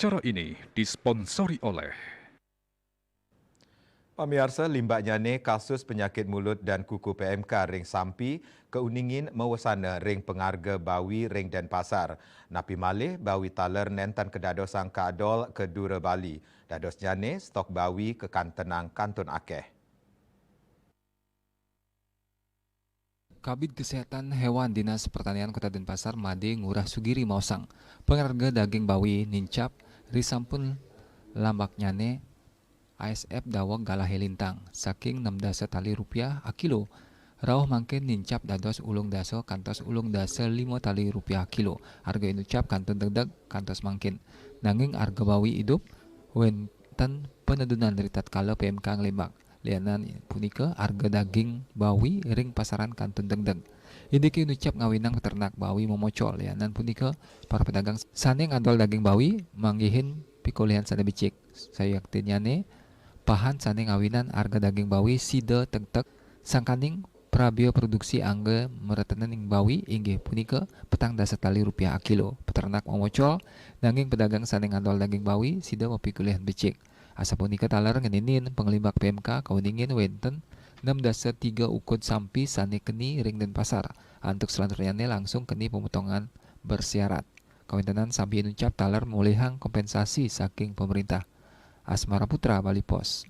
Acara ini disponsori oleh Pemirsa limbaknyane kasus penyakit mulut dan kuku PMK ring sampi keuningin mewasana ring pengarga bawi ring Denpasar. Napi malih bawi taler nentan kedado sang kadol ke Dura Bali. Dados nyane stok bawi ke kantenang Kantun Akeh. Kabid Kesehatan Hewan Dinas Pertanian Kota Denpasar Made Ngurah Sugiri Mausang. Pengarga daging bawi nincap risampun lambaknyane ASF dawag galah lintang saking 16 tali rupiah a kilo. Rauh mangkin nincap dados ulung daso kantos ulung dasa 5 tali rupiah a kilo. Harga inucap kantun degdeg kantos mangkin. Nanging harga bawi hidup wenten penedunan dari tatkala PMK ngelembak. Lianan punika harga daging bawi ring pasaran kantun degdeg. Indiki ucap ngawinang peternak bawi momocol. Lianan punika para pedagang saning adol daging bawi manggihin pikulihan sada bicik. Saya yaktinyane pahan saning ngawinan harga daging bawi sida tegtek sangkaning prabio produksi angge meretening bawi inggih punika petang dasa tali rupiah a kilo. Peternak momocol nanging pedagang saning adol daging bawi sida mapikulihan bicik. Asa punika taler ngeninin pengelibak PMK kauningin wenten 6,3 ukut sampi sane keni ring Denpasar. Antuk selanjutnya langsung keni pemotongan bersyarat. Kawintenan sampi nucap taler mulihang kompensasi saking pemerintah. Asmara Putra, Bali Pos.